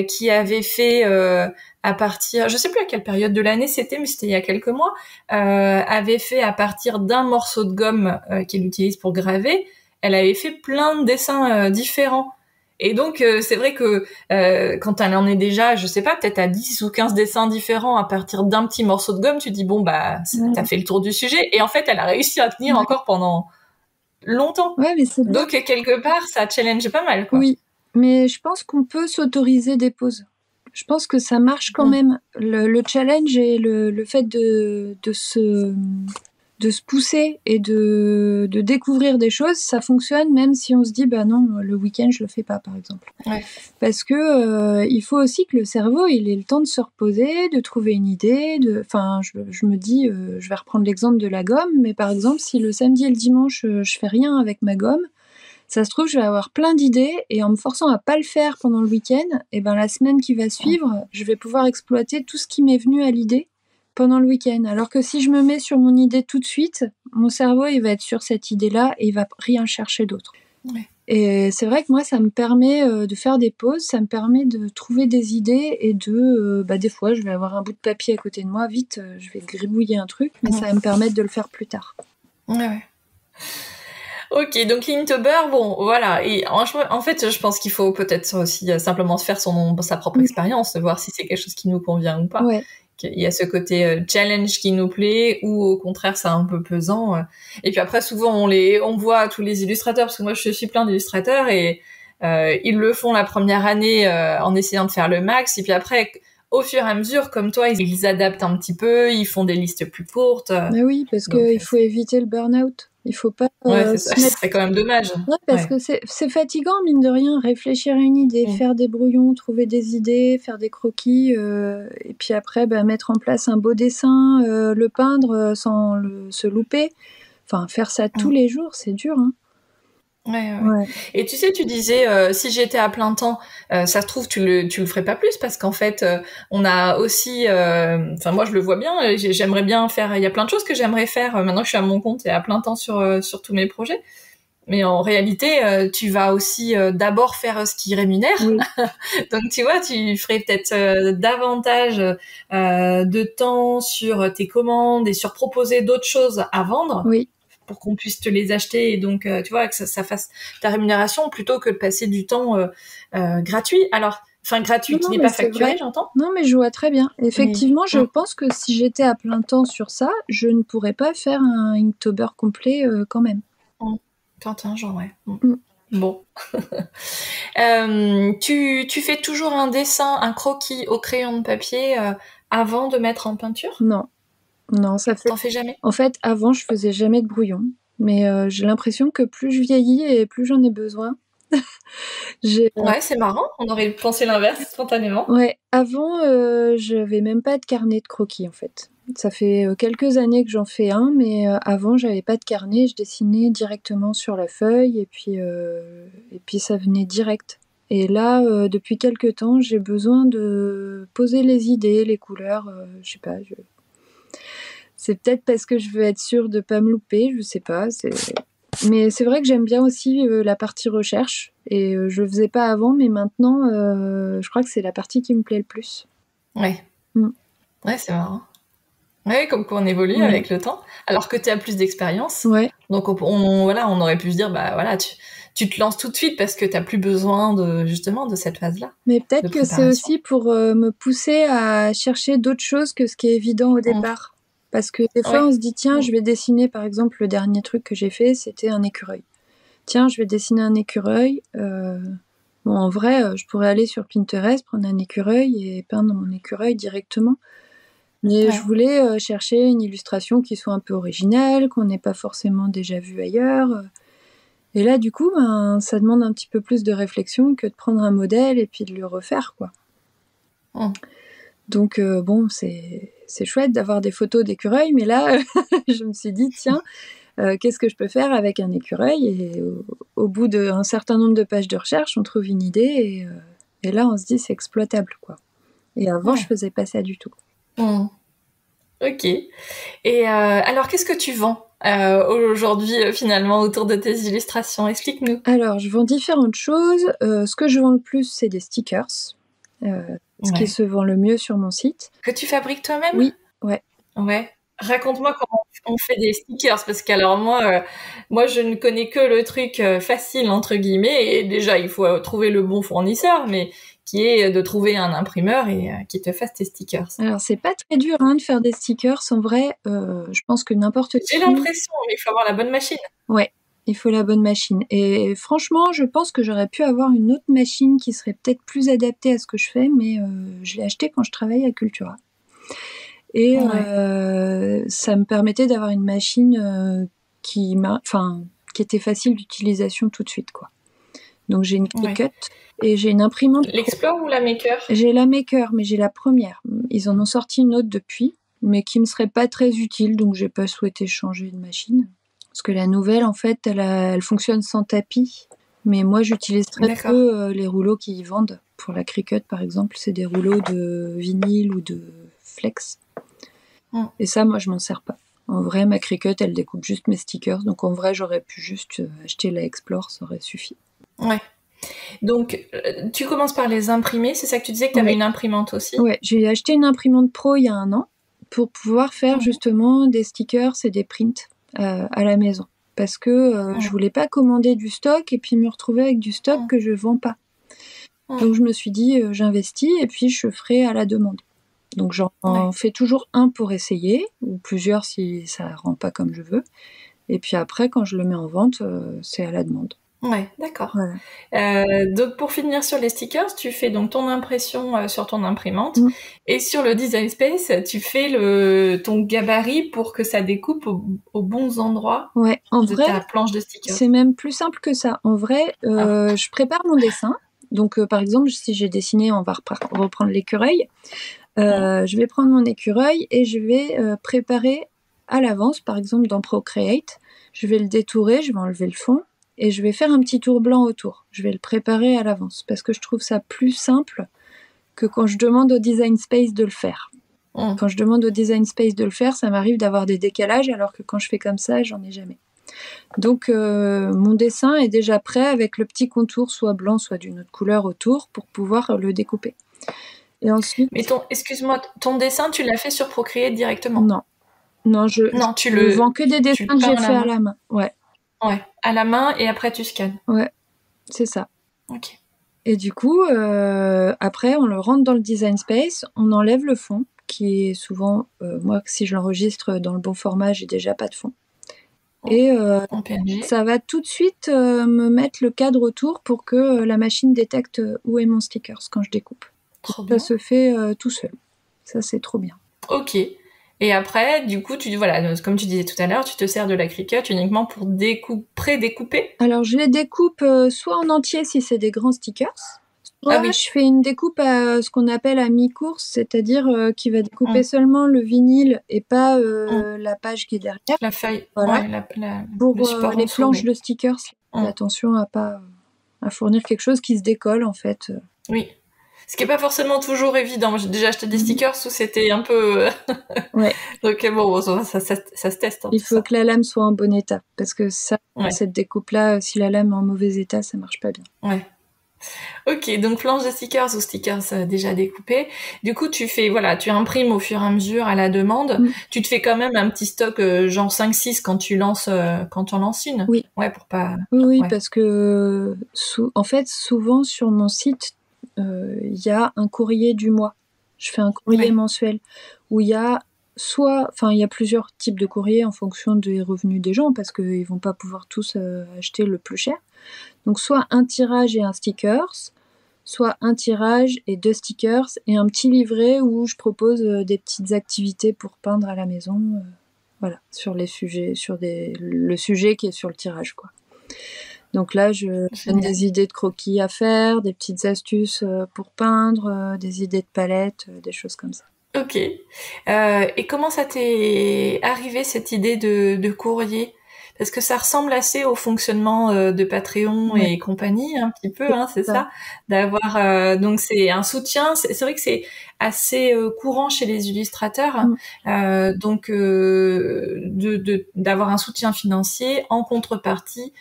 qui avait fait à partir, je sais plus à quelle période de l'année c'était, mais c'était il y a quelques mois, avait fait à partir d'un morceau de gomme qu'elle utilise pour graver, elle avait fait plein de dessins différents. Et donc c'est vrai que quand elle en est déjà, je sais pas, peut-être à 10 ou 15 dessins différents à partir d'un petit morceau de gomme, tu dis bon bah t'as fait le tour du sujet. Et en fait elle a réussi à tenir encore pendant longtemps. Ouais, mais c'est bien. Donc quelque part ça challenge pas mal quoi. Oui, mais je pense qu'on peut s'autoriser des pauses. Je pense que ça marche quand même. Le challenge et le fait de se pousser et de découvrir des choses, ça fonctionne même si on se dit bah non, le week-end je le fais pas par exemple. Ouais. Parce que il faut aussi que le cerveau il ait le temps de se reposer, de trouver une idée. Enfin, je me dis, je vais reprendre l'exemple de la gomme, mais par exemple si le samedi et le dimanche je fais rien avec ma gomme, ça se trouve je vais avoir plein d'idées et en me forçant à pas le faire pendant le week-end, et ben la semaine qui va suivre, je vais pouvoir exploiter tout ce qui m'est venu à l'idée pendant le week-end. Alors que si je me mets sur mon idée tout de suite, mon cerveau il va être sur cette idée-là et il va rien chercher d'autre. Ouais. Et c'est vrai que moi ça me permet de faire des pauses, ça me permet de trouver des idées et de des fois je vais avoir un bout de papier à côté de moi, vite je vais gribouiller un truc, mais ça va me permettre de le faire plus tard. Ouais. Ok, donc Linktober, bon, voilà. Et en fait, je pense qu'il faut peut-être aussi simplement se faire sa propre expérience, de voir si c'est quelque chose qui nous convient ou pas. Ouais. Il y a ce côté challenge qui nous plaît, ou au contraire, c'est un peu pesant. Et puis après, souvent, on voit tous les illustrateurs, parce que moi, je suis plein d'illustrateurs, et ils le font la première année en essayant de faire le max, et puis après, au fur et à mesure, comme toi, ils adaptent un petit peu, ils font des listes plus courtes. Mais oui, parce qu'il faut éviter le burn-out. Il faut pas. Ouais, c'est ça. Ce serait quand même dommage. Ouais, parce que c'est fatigant, mine de rien, réfléchir à une idée, faire des brouillons, trouver des idées, faire des croquis, et puis après, mettre en place un beau dessin, le peindre sans se louper. Enfin, faire ça tous les jours, c'est dur. Hein. Ouais. Et tu sais, tu disais, si j'étais à plein temps, ça se trouve, tu le ferais pas plus parce qu'en fait, on a aussi, enfin moi je le vois bien, j'aimerais bien faire, il y a plein de choses que j'aimerais faire maintenant que je suis à mon compte et à plein temps sur tous mes projets. Mais en réalité, tu vas aussi d'abord faire ce qui rémunère. Oui. Donc tu vois, tu ferais peut-être davantage de temps sur tes commandes et sur proposer d'autres choses à vendre. Oui. Pour qu'on puisse te les acheter et donc tu vois que ça fasse ta rémunération plutôt que de passer du temps gratuit. Alors, enfin gratuit qui n'est pas facturé, j'entends. Non, mais je vois très bien. Effectivement, je pense que si j'étais à plein temps sur ça, je ne pourrais pas faire un Inktober complet quand même. Contingent, ouais. Bon. Tu fais toujours un dessin, un croquis au crayon de papier avant de mettre en peinture ? Non, ça fait. T'en fais jamais ? En fait, avant, je faisais jamais de brouillon, mais j'ai l'impression que plus je vieillis et plus j'en ai besoin. Ouais, c'est marrant. On aurait pensé l'inverse spontanément. Ouais, avant, j'avais même pas de carnet de croquis en fait. Ça fait quelques années que j'en fais un, mais avant, j'avais pas de carnet. Je dessinais directement sur la feuille et puis ça venait direct. Et là, depuis quelques temps, j'ai besoin de poser les idées, les couleurs. Je sais pas. C'est peut-être parce que je veux être sûre de pas me louper. Je sais pas. Mais c'est vrai que j'aime bien aussi la partie recherche. Et je le faisais pas avant, mais maintenant, je crois que c'est la partie qui me plaît le plus. Ouais. Ouais, c'est marrant. Ouais, comme quoi on évolue avec le temps, alors que tu as plus d'expérience. Ouais. Donc on aurait pu se dire, bah voilà, tu te lances tout de suite parce que tu n'as plus besoin de cette phase-là. Mais peut-être que c'est aussi pour me pousser à chercher d'autres choses que ce qui est évident au départ. Parce que des fois, on se dit, tiens, je vais dessiner, par exemple, le dernier truc que j'ai fait, c'était un écureuil. Tiens, je vais dessiner un écureuil. Bon, en vrai, je pourrais aller sur Pinterest, prendre un écureuil et peindre mon écureuil directement. Mais je voulais chercher une illustration qui soit un peu originale, qu'on n'ait pas forcément déjà vue ailleurs. Et là, du coup, ça demande un petit peu plus de réflexion que de prendre un modèle et puis de le refaire, quoi. Donc, bon, c'est chouette d'avoir des photos d'écureuils, mais là, je me suis dit, tiens, qu'est-ce que je peux faire avec un écureuil ? Et au bout d'un certain nombre de pages de recherche, on trouve une idée et là, on se dit, c'est exploitable, quoi. Et avant, je faisais pas ça du tout. Ok. Et alors, qu'est-ce que tu vends aujourd'hui, finalement, autour de tes illustrations ? Explique-nous. Alors, je vends différentes choses. Ce que je vends le plus, c'est des stickers. Ce qui se vend le mieux sur mon site. Que tu fabriques toi-même ? Oui, ouais. Ouais. Raconte-moi comment on fait des stickers, parce qu'alors moi je ne connais que le truc facile entre guillemets, et déjà il faut trouver le bon fournisseur, mais qui est de trouver un imprimeur et qui te fasse tes stickers. Alors c'est pas très dur de faire des stickers, en vrai, je pense que n'importe qui... J'ai l'impression, mais il faut avoir la bonne machine. Ouais, il faut la bonne machine. Et franchement, je pense que j'aurais pu avoir une autre machine qui serait peut-être plus adaptée à ce que je fais, mais je l'ai achetée quand je travaillais à Cultura. Et ça me permettait d'avoir une machine qui était facile d'utilisation tout de suite, quoi. Donc j'ai une Cricut et j'ai une imprimante. L'Explore ou la Maker ? J'ai la Maker, mais j'ai la première. Ils en ont sorti une autre depuis, mais qui me serait pas très utile, donc j'ai pas souhaité changer de machine. Parce que la nouvelle, en fait, elle fonctionne sans tapis. Mais moi, j'utilise très peu les rouleaux qu'ils y vendent. Pour la Cricut, par exemple, c'est des rouleaux de vinyle ou de flex. Et ça, moi, je m'en sers pas. En vrai, ma Cricut, elle découpe juste mes stickers. Donc, en vrai, j'aurais pu juste acheter la Explore, ça aurait suffi. Ouais. Donc, tu commences par les imprimer. C'est ça que tu disais, que tu avais une imprimante aussi ? Ouais, j'ai acheté une imprimante pro il y a 1 an pour pouvoir faire justement des stickers et des prints à la maison. Parce que je voulais pas commander du stock et puis me retrouver avec du stock que je vends pas. Donc, je me suis dit, j'investis et puis je ferai à la demande. Donc j'en fais toujours un pour essayer, ou plusieurs si ça rend pas comme je veux. Et puis après, quand je le mets en vente, c'est à la demande. Ouais, d'accord. Voilà. Donc pour finir sur les stickers, tu fais donc ton impression sur ton imprimante et sur le Design Space, tu fais ton gabarit pour que ça découpe aux bons endroits de ta planche de stickers. C'est même plus simple que ça. En vrai, je prépare mon dessin. Donc par exemple, si j'ai dessiné, on va reprendre l'écureuil. Je vais prendre mon écureuil et je vais préparer à l'avance, par exemple dans Procreate, je vais le détourer, je vais enlever le fond et je vais faire un petit tour blanc autour. Je vais le préparer à l'avance parce que je trouve ça plus simple que quand je demande au design space de le faire. Quand je demande au design space de le faire, ça m'arrive d'avoir des décalages, alors que quand je fais comme ça, j'en ai jamais. Donc mon dessin est déjà prêt avec le petit contour soit blanc soit d'une autre couleur autour pour pouvoir le découper. Et ensuite... Mais excuse-moi, ton dessin, tu l'as fait sur Procreate directement? Non, je vends que des dessins que j'ai fait à la main. Ouais, à la main et après tu scannes. Ouais, c'est ça. Ok. Et du coup, après, on le rentre dans le design space, on enlève le fond, qui est souvent, moi, si je l'enregistre dans le bon format, j'ai déjà pas de fond. Et ça va tout de suite me mettre le cadre autour pour que la machine détecte où est mon stickers quand je découpe. Ça se fait tout seul. Ça, c'est trop bien. Ok. Et après, du coup, comme tu disais tout à l'heure, tu te sers de la Cricut uniquement pour pré-découper? Alors, je les découpe soit en entier si c'est des grands stickers, soit je fais une découpe à ce qu'on appelle à mi-course, c'est-à-dire qui va découper seulement le vinyle et pas la page qui est derrière. La feuille. Voilà. Pour les planches de stickers, attention à fournir quelque chose qui se décolle en fait. Oui. Ce qui est pas forcément toujours évident. J'ai déjà acheté des stickers où c'était un peu... Ouais. Donc bon, ça se teste. Il faut que la lame soit en bon état. Parce que cette découpe-là, si la lame est en mauvais état, ça marche pas bien. Ouais. Ok, donc planche de stickers ou stickers déjà découpés. Du coup, tu imprimes au fur et à mesure à la demande. Tu te fais quand même un petit stock genre 5-6 quand tu lances une. Oui. Ouais, pour pas... Oui, parce que en fait, souvent sur mon site, il y a un courrier du mois. Je fais un courrier mensuel où il y a il y a plusieurs types de courriers en fonction des revenus des gens parce qu'ils vont pas pouvoir tous acheter le plus cher. Donc soit un tirage et un stickers, soit un tirage et 2 stickers et un petit livret où je propose des petites activités pour peindre à la maison, voilà, sur les sujets, le sujet qui est sur le tirage, quoi. Donc là, je donne des idées de croquis à faire, des petites astuces pour peindre, des idées de palettes, des choses comme ça. Ok. Et comment ça t'est arrivé cette idée de courrier? Parce que ça ressemble assez au fonctionnement de Patreon et compagnie, un petit peu, c'est ça. D'avoir donc c'est un soutien. C'est vrai que c'est assez courant chez les illustrateurs, donc d'avoir un soutien financier en contrepartie.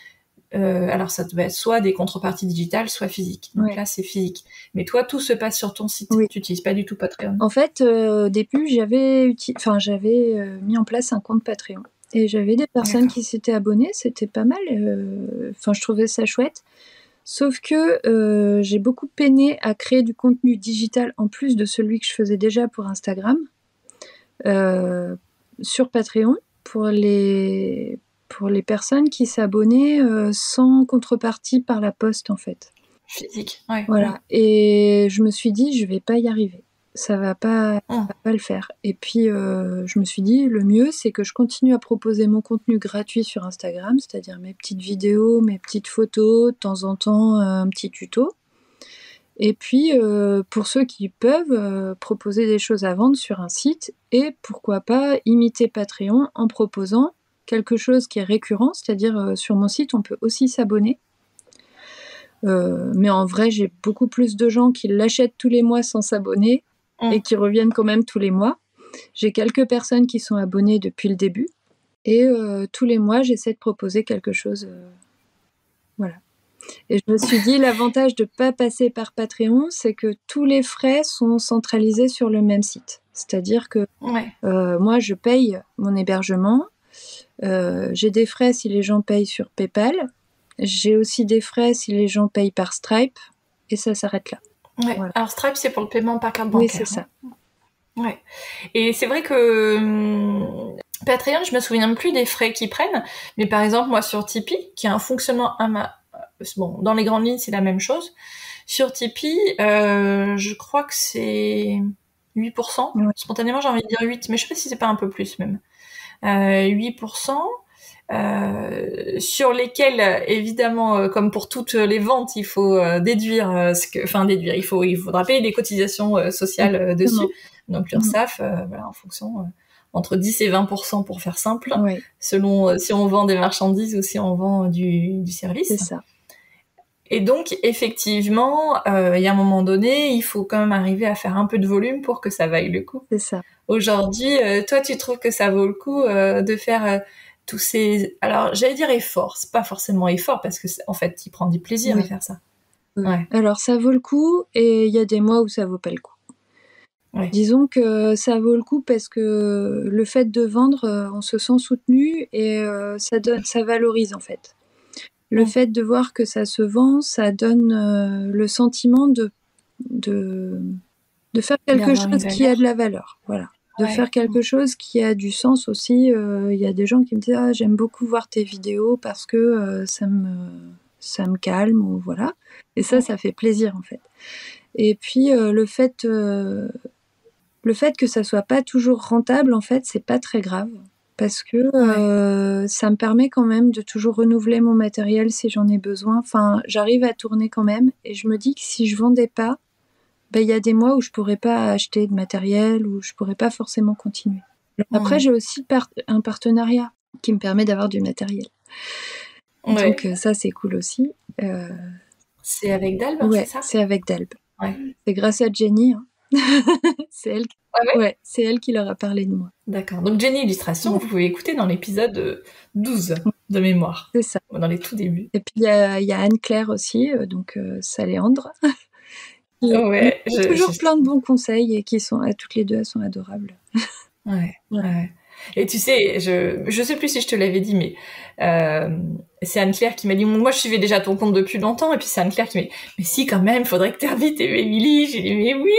Alors ça devait être soit des contreparties digitales, soit physiques. Donc là, c'est physique. Mais toi, tout se passe sur ton site. Tu n'utilises pas du tout Patreon. En fait, au début, j'avais mis en place un compte Patreon. Et j'avais des personnes qui s'étaient abonnées. C'était pas mal. Je trouvais ça chouette. Sauf que j'ai beaucoup peiné à créer du contenu digital en plus de celui que je faisais déjà pour Instagram. Sur Patreon, pour les personnes qui s'abonnaient sans contrepartie par la poste, en fait. Physique, Voilà. Et je me suis dit, je vais pas y arriver. Ça va pas le faire. Et puis, je me suis dit, le mieux, c'est que je continue à proposer mon contenu gratuit sur Instagram, c'est-à-dire mes petites vidéos, mes petites photos, de temps en temps, un petit tuto. Et puis, pour ceux qui peuvent, proposer des choses à vendre sur un site et pourquoi pas imiter Patreon en proposant quelque chose qui est récurrent, c'est-à-dire sur mon site, on peut aussi s'abonner. Mais en vrai, j'ai beaucoup plus de gens qui l'achètent tous les mois sans s'abonner et qui reviennent quand même tous les mois. J'ai quelques personnes qui sont abonnées depuis le début et tous les mois, j'essaie de proposer quelque chose. Voilà. Et je me suis dit, l'avantage de ne pas passer par Patreon, c'est que tous les frais sont centralisés sur le même site. C'est-à-dire que moi, je paye mon hébergement. J'ai des frais si les gens payent sur PayPal. J'ai aussi des frais si les gens payent par Stripe. Et ça s'arrête là. Ouais. Voilà. Alors Stripe, c'est pour le paiement par carte bancaire. Oui, c'est ça. Ouais. Et c'est vrai que Patreon, je me souviens plus des frais qu'ils prennent. Mais par exemple, moi, sur Tipeee, qui a un fonctionnement... dans les grandes lignes, c'est la même chose. Sur Tipeee, je crois que c'est 8%. Ouais. Spontanément, j'ai envie de dire 8, mais je sais pas si c'est pas un peu plus même. 8%, sur lesquels, évidemment, comme pour toutes les ventes, il faut déduire il faudra payer des cotisations sociales dessus. Donc l'URSSAF, voilà, en fonction entre 10 et 20% pour faire simple, Ouais, selon si on vend des marchandises ou si on vend du service. c'est ça. Et donc, effectivement, il y a un moment donné, il faut quand même arriver à faire un peu de volume pour que ça vaille le coup. C'est ça. Aujourd'hui, toi, tu trouves que ça vaut le coup de faire tous ces... Alors, j'allais dire efforts. C'est pas forcément effort parce que, en fait, tu prends du plaisir à faire ça. Ouais. Alors, ça vaut le coup et il y a des mois où ça vaut pas le coup. Ouais. Disons que ça vaut le coup parce que le fait de vendre, on se sent soutenu et ça valorise en fait. Le fait de voir que ça se vend, ça donne le sentiment de faire quelque chose qui a de la valeur. Voilà. De faire quelque chose qui a du sens aussi. Il y a des gens qui me disent « Ah, j'aime beaucoup voir tes vidéos parce que ça me calme. » ou voilà. Et ça fait plaisir en fait. Et puis le fait que ça soit pas toujours rentable, en fait, c'est pas très grave. Parce que ça me permet quand même de toujours renouveler mon matériel si j'en ai besoin. Enfin, j'arrive à tourner quand même. Et je me dis que si je vendais pas, il y a des mois où je pourrais pas acheter de matériel, où je pourrais pas forcément continuer. Après, j'ai aussi un partenariat qui me permet d'avoir du matériel. Donc ça, c'est cool aussi. C'est avec Dalb, ouais, c'est ça? C'est avec Dalb. Ouais. C'est grâce à Jenny. Hein. C'est elle. C'est elle qui leur a parlé de moi. D'accord. Donc Jenny Illustration, vous pouvez écouter dans l'épisode 12 de mémoire. C'est ça. Dans les tout débuts. Et puis il y a Anne-Claire aussi, donc Saléandre. Ouais. Toujours plein de bons conseils et qui sont, toutes les deux, elles sont adorables. Ouais. Et tu sais, je sais plus si je te l'avais dit, mais c'est Anne-Claire qui m'a dit, moi je suivais déjà ton compte depuis longtemps, et puis c'est Anne-Claire qui m'a dit, mais si quand même, faudrait que t'invites Émilie. J'ai dit, mais oui.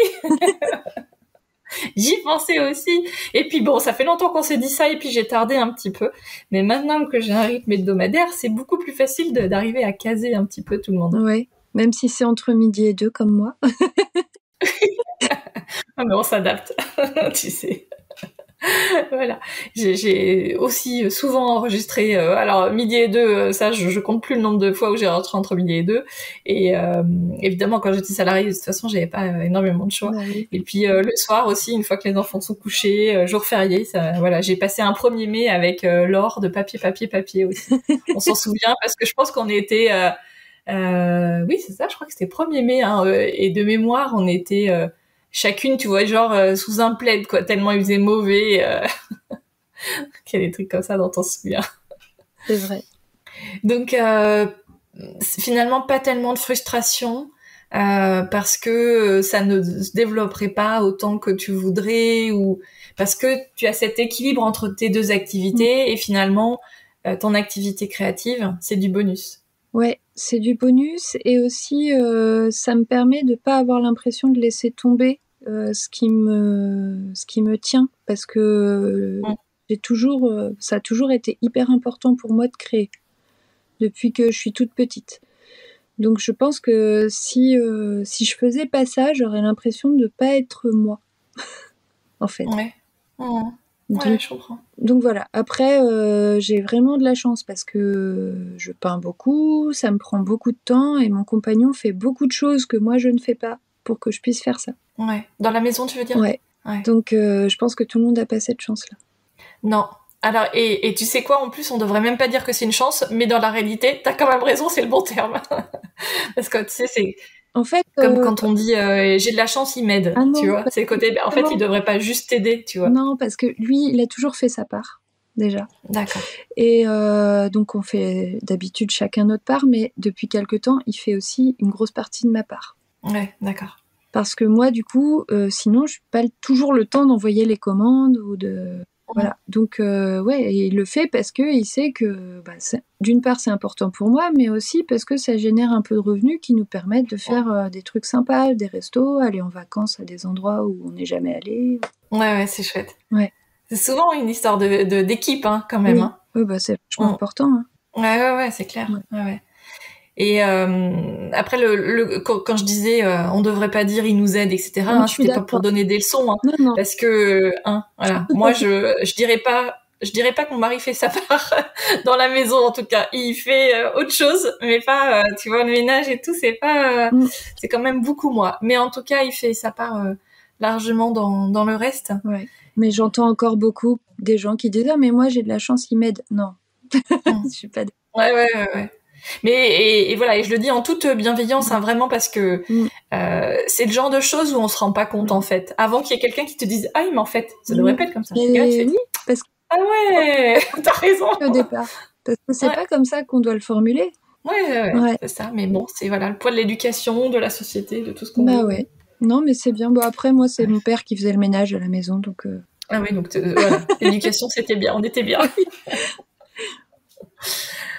J'y pensais aussi. Et puis bon, ça fait longtemps qu'on s'est dit ça, et puis j'ai tardé un petit peu. Mais maintenant que j'ai un rythme hebdomadaire, c'est beaucoup plus facile d'arriver à caser un petit peu tout le monde. Ouais, même si c'est entre midi et 2 comme moi. Ah, mais on s'adapte, tu sais. Voilà. J'ai aussi souvent enregistré, alors midi et 2, ça je compte plus le nombre de fois où j'ai rentré entre midi et 2. Et évidemment, quand j'étais salariée, de toute façon, j'avais pas énormément de choix. Oui. Et puis le soir aussi, une fois que les enfants sont couchés, jour férié, ça, voilà, j'ai passé un 1er mai avec Laure de papier aussi. On s'en souvient parce que je pense qu'on était... oui, c'est ça, je crois que c'était 1er mai, hein, et de mémoire, on était... chacune, tu vois, genre sous un plaid, quoi, tellement il faisait mauvais. Qu'il y a des trucs comme ça dont on se souvient. C'est vrai. Donc, finalement, pas tellement de frustration parce que ça ne se développerait pas autant que tu voudrais ou parce que tu as cet équilibre entre tes deux activités et finalement, ton activité créative, c'est du bonus. Ouais, c'est du bonus et aussi ça me permet de pas avoir l'impression de laisser tomber ce qui me tient parce que ça a toujours été hyper important pour moi de créer depuis que je suis toute petite. Donc je pense que si je faisais pas ça, j'aurais l'impression de pas être moi en fait. Ouais. Donc, je comprends. Donc voilà, après j'ai vraiment de la chance parce que je peins beaucoup, ça me prend beaucoup de temps et mon compagnon fait beaucoup de choses que moi je ne fais pas pour que je puisse faire ça. Ouais, dans la maison tu veux dire? Ouais. Donc je pense que tout le monde n'a pas cette chance-là. Non. Alors, et tu sais quoi, en plus, on devrait même pas dire que c'est une chance, mais dans la réalité, t'as quand même raison, c'est le bon terme. Parce que, tu sais, c'est... En fait, comme quand on dit j'ai de la chance, il m'aide, tu vois. C'est le côté... En fait, il devrait pas juste t'aider, tu vois. Non, parce que lui, il a toujours fait sa part, déjà. D'accord. Et donc, on fait d'habitude chacun notre part, mais depuis quelque temps, il fait aussi une grosse partie de ma part. Ouais, d'accord. Parce que moi, du coup, sinon, je n'ai pas toujours le temps d'envoyer les commandes ou de... Voilà. Donc, ouais, il le fait parce qu'il sait que, d'une part, c'est important pour moi, mais aussi parce que ça génère un peu de revenus qui nous permettent de faire des trucs sympas, des restos, aller en vacances à des endroits où on n'est jamais allé. Ouais, c'est chouette. Ouais. C'est souvent une histoire d'équipe, hein, quand même. Oui, hein. Ouais, c'est vachement important. Hein. Ouais, c'est clair. Ouais. Et après, quand je disais on devrait pas dire il nous aide, etc., c'était pas pour donner des leçons, hein, non. parce que voilà, moi je dirais pas que mon mari fait sa part dans la maison, en tout cas, il fait autre chose, mais pas, tu vois, le ménage et tout, c'est pas, c'est quand même beaucoup moi. Mais en tout cas, il fait sa part largement dans le reste. Ouais. Mais j'entends encore beaucoup des gens qui disent « Ah, mais moi, j'ai de la chance, ils m'aident. » Non, je suis pas... Ouais. Mais et voilà, et je le dis en toute bienveillance, hein, vraiment, parce que c'est le genre de choses où on se rend pas compte, en fait. Avant qu'il y ait quelqu'un qui te dise « Ah, mais en fait, ça devrait pas être comme ça. » Oui, parce que... Ah ouais, t'as raison. Au départ. Parce que c'est pas comme ça qu'on doit le formuler. Ouais, c'est ça. Mais bon, c'est voilà, le poids de l'éducation, de la société, de tout ce qu'on veut. Ouais. Non, mais c'est bien. Bon, après, moi, c'est mon père qui faisait le ménage à la maison, donc... Ah oui, donc voilà, l'éducation, c'était bien, on était bien.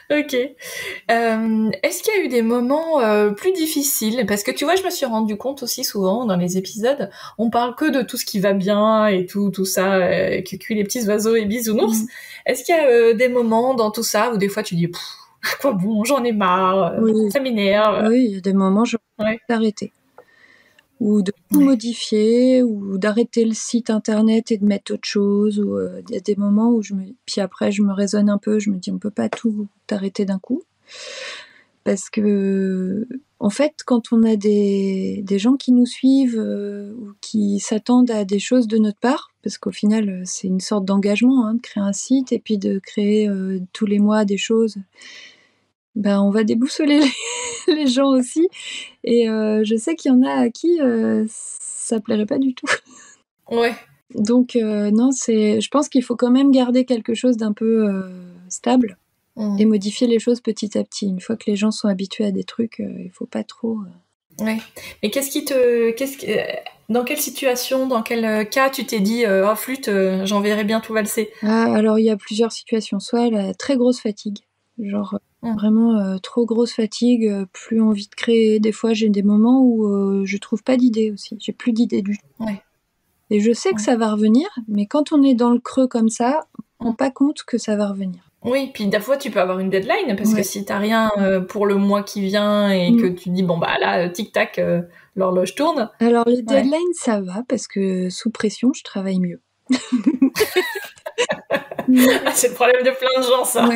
Ok. Est-ce qu'il y a eu des moments plus difficiles? Parce que tu vois, je me suis rendu compte aussi souvent dans les épisodes, on parle que de tout ce qui va bien et tout ça, cuit les petits oiseaux et bisounours. Est-ce qu'il y a des moments dans tout ça où des fois tu dis à quoi bon, j'en ai marre, ça m'énerve. Oui, il y a des moments j'ai envie d'arrêter. Ou de tout modifier, ou d'arrêter le site internet et de mettre autre chose. Ou il y a des moments où puis après je me raisonne un peu, je me dis on peut pas tout arrêter d'un coup. Parce que en fait, quand on a des gens qui nous suivent ou qui s'attendent à des choses de notre part, parce qu'au final c'est une sorte d'engagement de créer un site et puis de créer tous les mois des choses, on va déboussoler les gens aussi. Et je sais qu'il y en a à qui ça plairait pas du tout. Ouais. Donc non, je pense qu'il faut quand même garder quelque chose d'un peu stable et modifier les choses petit à petit. Une fois que les gens sont habitués à des trucs, il faut pas trop... Ouais. Mais dans quelle situation, dans quel cas tu t'es dit oh flûte, j'en verrai bien tout valser? Alors il y a plusieurs situations. Soit la très grosse fatigue, genre vraiment trop grosse fatigue, plus envie de créer. Des fois j'ai des moments où je trouve pas d'idées aussi, j'ai plus d'idées du tout. Et je sais que ça va revenir, mais quand on est dans le creux comme ça, on ne rend pas compte que ça va revenir. Oui, puis des fois tu peux avoir une deadline, parce que si t'as rien pour le mois qui vient et que tu dis bon bah là tic-tac, l'horloge tourne. Alors les deadlines ça va, parce que sous pression je travaille mieux. C'est le problème de plein de gens, ça.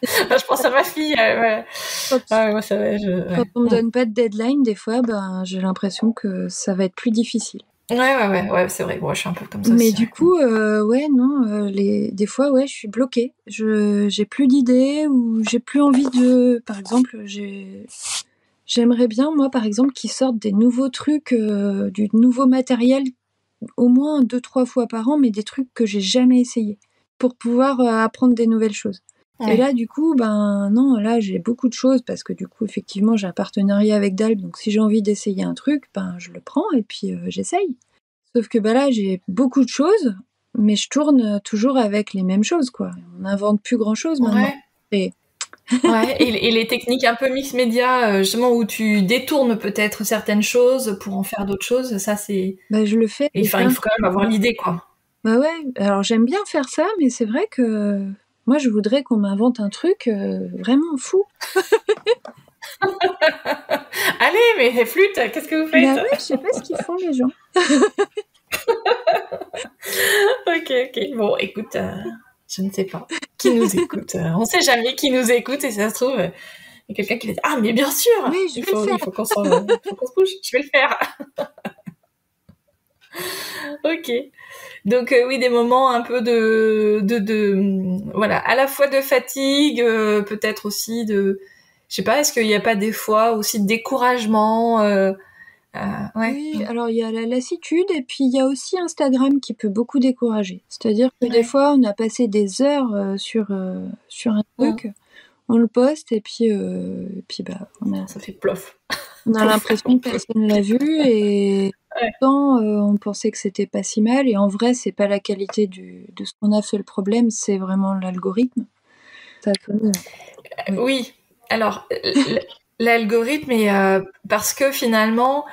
Je pense à ma fille. Moi, ça va, quand on me donne pas de deadline, des fois j'ai l'impression que ça va être plus difficile. Ouais, c'est vrai. Moi, je suis un peu comme ça. Mais aussi, du coup, des fois, je suis bloquée. J'ai plus d'idées ou j'ai plus envie de. Par exemple, j'aimerais bien, moi, par exemple, qu'ils sortent des nouveaux trucs, du nouveau matériel, au moins 2-3 fois par an, mais des trucs que j'ai jamais essayé, pour pouvoir apprendre des nouvelles choses. Et là, du coup, non, là, j'ai beaucoup de choses, parce que du coup, effectivement, j'ai un partenariat avec Dalb, donc si j'ai envie d'essayer un truc, je le prends et puis j'essaye. Sauf que là, j'ai beaucoup de choses, mais je tourne toujours avec les mêmes choses, quoi. On n'invente plus grand-chose maintenant. Et les techniques un peu mix média, justement, où tu détournes peut-être certaines choses pour en faire d'autres choses, ça, c'est... je le fais. Il faut quand même avoir l'idée, quoi. Alors j'aime bien faire ça, mais c'est vrai que moi, je voudrais qu'on m'invente un truc vraiment fou. Allez, mais flûte, qu'est-ce que vous faites? Je sais pas ce qu'ils font, les gens. Ok. Bon, écoute, je ne sais pas. Qui nous écoute? On sait jamais qui nous écoute, et ça se trouve, il y a quelqu'un qui va dire « Ah, mais bien sûr! Oui, il faut qu'on se bouge, je vais le faire. » Ok. Donc oui, des moments un peu voilà, à la fois de fatigue, peut-être aussi de... Je sais pas, est-ce qu'il n'y a pas des fois aussi de découragement Oui, alors il y a la lassitude et puis il y a aussi Instagram qui peut beaucoup décourager. C'est-à-dire que des fois, on a passé des heures sur un truc, on le poste et puis ça fait plof. On a l'impression que personne l'a vu et pourtant on pensait que c'était pas si mal, et en vrai, c'est pas la qualité de ce qu'on a fait le problème, c'est vraiment l'algorithme. Ça Oui, alors l'algorithme, parce que finalement,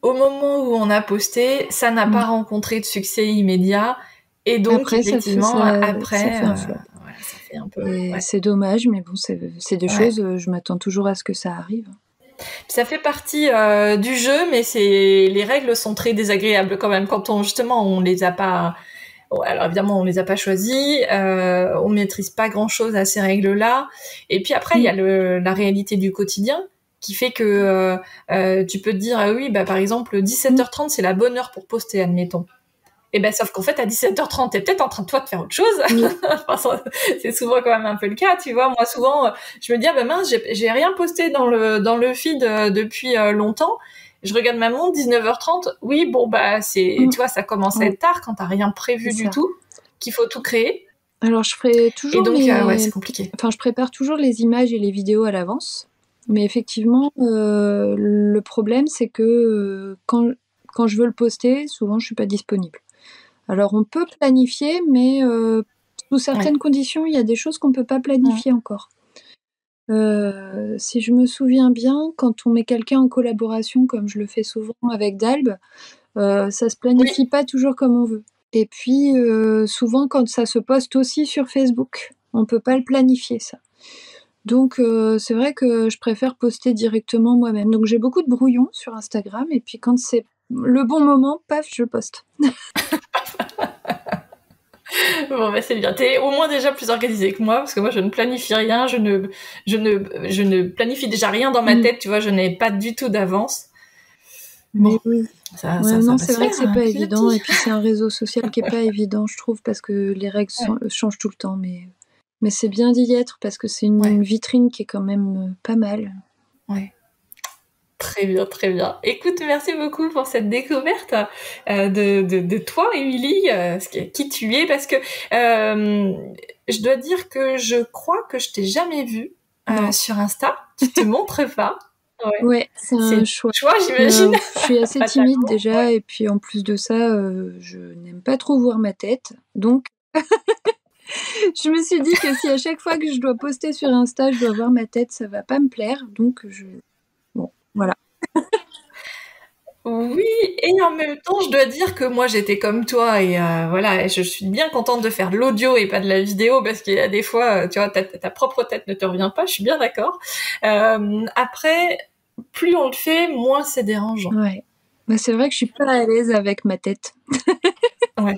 au moment où on a posté, ça n'a pas rencontré de succès immédiat, et donc après, effectivement, ça fait un flop. Ça fait un peu... Et c'est dommage, mais bon, c'est des choses, je m'attends toujours à ce que ça arrive. Ça fait partie du jeu, mais les règles sont très désagréables quand même, quand on les a pas... Alors évidemment, on les a pas choisis, on maîtrise pas grand-chose à ces règles-là. Et puis après, il y a la réalité du quotidien qui fait que tu peux te dire ah oui bah par exemple 17h30 c'est la bonne heure pour poster, admettons. Et ben sauf qu'en fait à 17h30 t'es peut-être en train de faire autre chose. Enfin, c'est souvent quand même un peu le cas, tu vois. Moi souvent je me dis ah ben mince j'ai rien posté dans le feed depuis longtemps. Je regarde ma montre 19h30. Oui bon bah tu vois ça commence à être tard quand t'as rien prévu du tout, qu'il faut tout créer. Alors je ferai toujours et donc c'est compliqué. Enfin je prépare toujours les images et les vidéos à l'avance. Mais effectivement le problème c'est que quand je veux le poster, souvent je suis pas disponible. Alors on peut planifier, mais sous certaines conditions, il y a des choses qu'on peut pas planifier encore. Si je me souviens bien, quand on met quelqu'un en collaboration, comme je le fais souvent avec Dalb, ça se planifie pas toujours comme on veut. Et puis souvent quand ça se poste aussi sur Facebook, on peut pas le planifier ça. Donc c'est vrai que je préfère poster directement moi-même. Donc j'ai beaucoup de brouillons sur Instagram et puis quand c'est le bon moment, paf, je poste. Bon bah c'est bien. T'es au moins déjà plus organisée que moi parce que moi je ne planifie rien, je ne planifie déjà rien dans ma tête, tu vois, je n'ai pas du tout d'avance. Mais oui. Non, c'est vrai que c'est pas évident et puis c'est un réseau social qui est pas évident, je trouve, parce que les règles changent tout le temps, mais c'est bien d'y être parce que c'est une vitrine qui est quand même pas mal. Ouais. Très bien, très bien. Écoute, merci beaucoup pour cette découverte de toi, Émilie, qui tu es, parce que je dois dire que je crois que je t'ai jamais vue sur Insta. Tu te montres pas. Ouais, c'est un choix, j'imagine. Je suis assez timide déjà, et puis en plus de ça, je n'aime pas trop voir ma tête, donc je me suis dit que si à chaque fois que je dois poster sur Insta, je dois voir ma tête, ça va pas me plaire, donc bon, voilà. Oui, et en même temps, je dois dire que moi, j'étais comme toi, et voilà, je suis bien contente de faire de l'audio et pas de la vidéo, parce qu'il y a des fois, tu vois, ta propre tête ne te revient pas, je suis bien d'accord. Après, plus on le fait, moins c'est dérangeant. Ouais, bah, c'est vrai que je suis pas à l'aise avec ma tête. Ouais.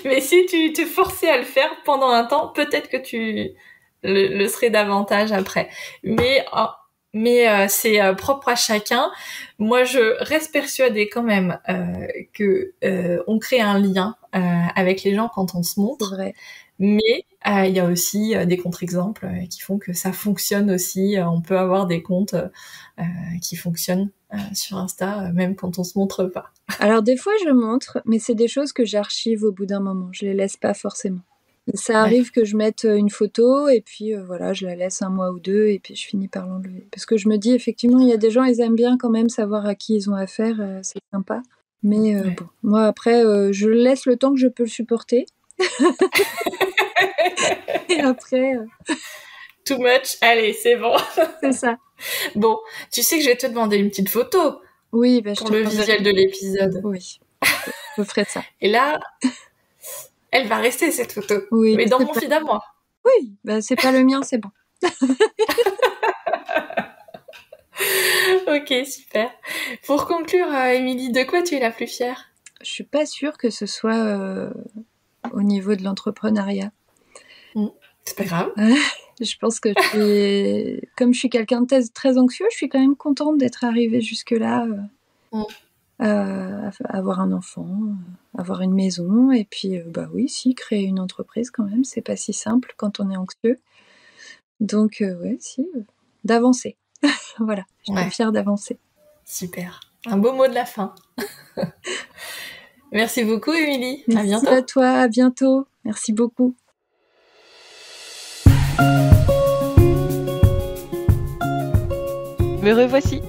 Mais si tu te forçais à le faire pendant un temps, peut-être que tu le serais davantage après. Mais c'est propre à chacun. Moi, je reste persuadée quand même que on crée un lien avec les gens quand on se montre. C'est vrai. Mais il y a aussi des contre-exemples qui font que ça fonctionne aussi. On peut avoir des comptes qui fonctionnent sur Insta, même quand on se montre pas. Alors des fois je montre, mais c'est des choses que j'archive au bout d'un moment. Je les laisse pas forcément. Ça arrive que je mette une photo et puis voilà, je la laisse un mois ou deux et puis je finis par l'enlever. Parce que je me dis effectivement, il y a des gens, ils aiment bien quand même savoir à qui ils ont affaire, c'est sympa. Mais bon, moi après, je laisse le temps que je peux le supporter. Et après... Too much, allez, c'est bon. C'est ça. Bon, tu sais que je vais te demander une petite photo. Oui, pour le visuel de l'épisode. Oui, je ferai ça. Et là, elle va rester cette photo. Oui, mais dans mon feed à moi. Oui, bah c'est pas le mien, c'est bon. Ok, super. Pour conclure, Émilie, de quoi tu es la plus fière ? Je suis pas sûre que ce soit au niveau de l'entrepreneuriat. C'est pas grave. Je pense que comme je suis quelqu'un de très anxieux, je suis quand même contente d'être arrivée jusque-là, avoir un enfant, avoir une maison, et puis bah oui, si, créer une entreprise quand même, c'est pas si simple quand on est anxieux. Donc ouais, si, d'avancer. Voilà, je suis fière d'avancer. Super. Un beau mot de la fin. Merci beaucoup, Émilie. Merci à bientôt. À toi, à bientôt. Merci beaucoup. Me revoici.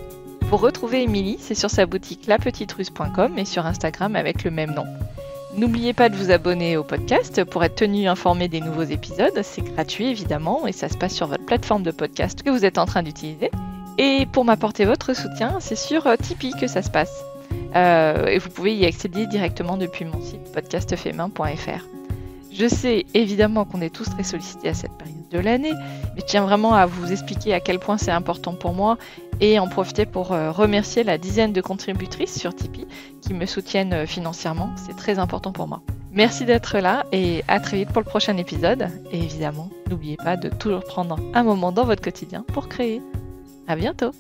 Pour retrouver Émilie, c'est sur sa boutique lapetitrusse.com et sur Instagram avec le même nom. N'oubliez pas de vous abonner au podcast pour être tenu informé des nouveaux épisodes. C'est gratuit évidemment et ça se passe sur votre plateforme de podcast que vous êtes en train d'utiliser. Et pour m'apporter votre soutien, c'est sur Tipeee que ça se passe. Et vous pouvez y accéder directement depuis mon site podcastfemain.fr. Je sais évidemment qu'on est tous très sollicités à cette période de l'année, mais je tiens vraiment à vous expliquer à quel point c'est important pour moi et en profiter pour remercier la dizaine de contributrices sur Tipeee qui me soutiennent financièrement. C'est très important pour moi. Merci d'être là et à très vite pour le prochain épisode. Et évidemment, n'oubliez pas de toujours prendre un moment dans votre quotidien pour créer. À bientôt.